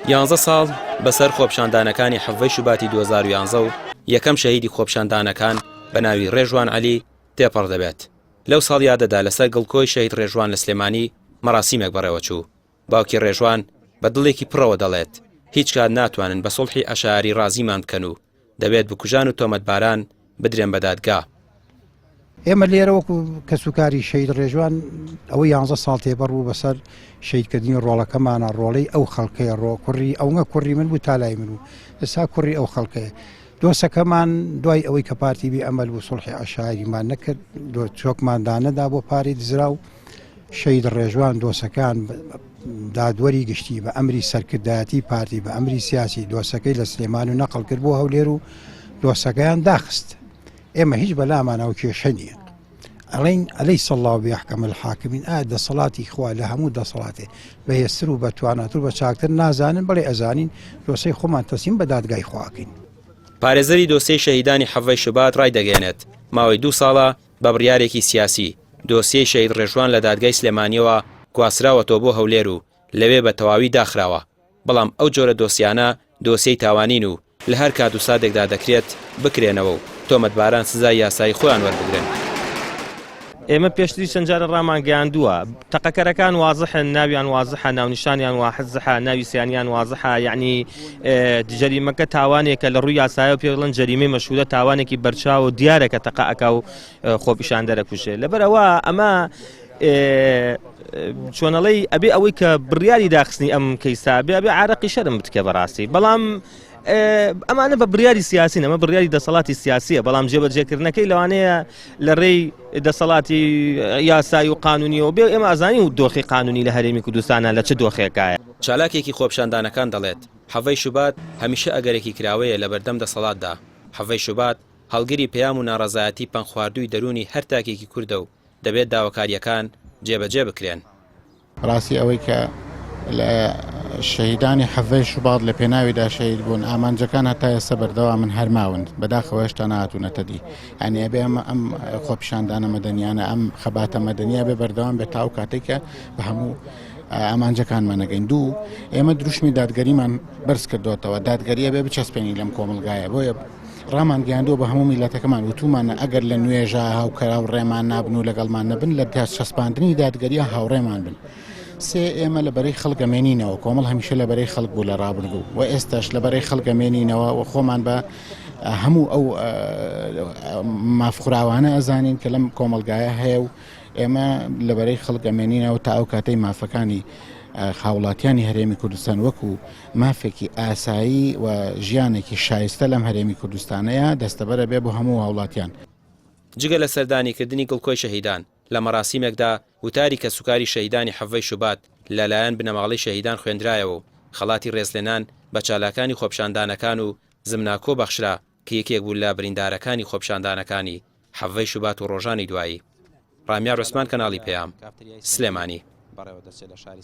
11 ساڵ بەسەر خۆپیشاندانەکانی حەڤەی شوباتی 2011 و یەکەم شەهیدی خۆپیشاندانەکان بە ناوی ڕێژوان عەلی تێپەڕ دەبێت. لەو ساڵ یادەدا لەسەر گڵکۆی شەهید ڕێژوان لە سلێمانی مەراسیمێک بەڕێوە چوو. باوکی ڕێژوان بە دڵێکی پڕەوە دەڵێت هیچ کات ناتوانن بە سوڵحی ئەشعاری ڕازیمان بکەن و دەبێت بکوژان و تۆمەتباران بدرێن بە دادگا. ئێمە لێرە وەکو کەسوکاری شەید ڕێژوان ئەوە 11 ساڵ تێبەڕ بوو بەسەر شەیدکردنی ڕۆڵەکەمانە ڕۆڵەی ئەو خەڵکەیە ڕۆ کوڕی ئەوە کوڕی من بوو تالای من و ئێستا کوڕی ئەو خەڵکەیە. دۆسەکەمان دوای ئەوەی کە پارتی بی ئەمەل بوو سوڵحی ئەشعاریمان نەکرد چۆکماندانەدا بۆ پاری دزرا و شەید ڕێژوان دۆسەکان دادوەری گشتی بە ئەمری سەرکردایەتی پارتی بە ئەمری سیاسی دۆسەکەی لە سلێمان و نەقڵ کرد بۆ هەولێر و دۆسەکەیان داخست. ئێمە هیچ بەلامانەوە کێشە نییە. ئەلەی سەڵڵاو بيحكم الحاکمین دەسەڵاتی خوا لە هەموو دەسەڵاتێ بەهێزتر و بەتواناتر بە چاکتر نازانن بەڵێ ئەزانین دۆسەی خۆمان تەسلیم بە دادگای خواکەین. پارێزەری دۆسیەی شەهیدانی حەڤەی شوبات ڕای دەگەێنێت ماوەی 2 ساڵە بە بڕیارێکی سیاسی دۆسیەی شەهید ڕێژوان لە دادگای سلێمانیەوە گواستراوەتەوە بۆ هەولێر و لەوێ بە تەواوی داخراوە. بەڵام ئەو جۆرە دۆسیانە دۆسیەی تاوانین و لە هەر کات و سادێکدا دەکرێت بکرێنەوە و تۆمەتباران سزای یاسایی خۆیان وەربگرن. ئێمە پێشتری چەندجارە ڕامان گەیاندووە تەقەکەرەکان وازحن ناویان وازحە ناونیشانیان واحزحە ناوی سیانیان وازحە یعنی جەریمەکە تاوانێکە لە ڕووی یاسایە و پێڵەن جەریمەی مەشهورە تاوانێکی بەرچاو و دیارەکە تەقەکە و خۆپیشان دەرەکوژێ لەبەرەوە ئەمە چۆنەڵەی ئەبێ ئەوەی کە بڕیاری داخستنی ئەم کەیسا بێ عارەقی شەرم بتکە بەڕاستی بەڵام ئەمانە بە بڕیاری سیاسین ئەمە بڕیاری دەسەڵاتی سیاسیە بەڵام جێبەجێکردنەکەی لەوانەیە لە ڕێی دەسەڵاتی یاسایی و قانونیەوە بێ ئێمە ئازانی و دۆخی قانونی لە هەرێمی کوردستانە لە چه دۆخێکایە. چالاکێکی خۆپیشاندانەکان دەڵێت حەڤەی شوبات هەمیشە ئەگەرێکی کراوەیە لە بەردەم دەسەڵاتدا. حەڤەی شوبات هەڵگری پەیام و ناڕەزایەتی پەنخواردووی دەرونی هەر تاکێکی کوردە و دەبێت داواکاریەکان جێبەجێ بکرێن. ڕاستی ئەوەی کە لە شەهیدانی حەڤەی شوبات لە پێناویدا شەهید بوون ئامانجەکان هەتا ئێستا بەردەوا من هەرماون بەداخەوە هێشتا نهاتوونەتە دی یعنی ئەبێ ئەم خۆپیشاندانە مەدەنیانە ئەم خەباتە مەدەنیە بێ بەردەوام بێت تا و کاتێکە بە هەموو ئامانجەکانمان نەگەین. دوو ئێمە دروشمی دادگەریمان بەرز کردوتەوە دادگەریە بێ بچەسپێنی لەم کۆمەلگایە بۆیە ڕامان گەیاندووە بە هەموو میلەتەکەمان وتومانە ئەگەر لە نوێژە هاوکەرا و ڕێمان نابن و لەگەڵمان نەبن لە چەسپاندنی دادگەریە هاوڕێمان بن. سێ ئێمە لە بەرەی خەڵگەمێنینەوە کۆمەڵ هەمیشە لە بەرەی خەڵک بوو لە ڕابردوو و ئێستاش لە بەرەی خەڵگەمێنینەوە و خۆمان بە هەموو ئەو مافخراوانە ئەزانین کە لەم کۆمەلگایە هەیە و ئێمە لە بەرەی خەڵگەمێنینەوە تا ئەو کاتەی مافەکانی خاوڵاتیانی هەرێمی کوردستان وەکو مافێکی ئاسایی و ژیانێکی شایستە لەم هەرێمی کوردستانەیە دەستەبەرە بێ بۆ هەموو هاوڵاتیان. جگە لە سەردانیکردنی گڵکۆی شەهیدان لە مەراسیمێکدا وتاری کە سوکاری شەهیدانی حەڤەی شوبات لەلایەن بنەماڵەی شەهیدان خوێندرایەوە و خەڵاتی ڕێزلێنان بە چالاکانی خۆپیشاندانەکان و زمناکۆ بەخشرا کە یەکێک بوو لە بریندارەکانی خۆپیشاندانەکانی حەڤەی شوبات و ڕۆژانی دوایی. ڕامیار ڕۆسمان کەناڵی پەیام سلێمانی.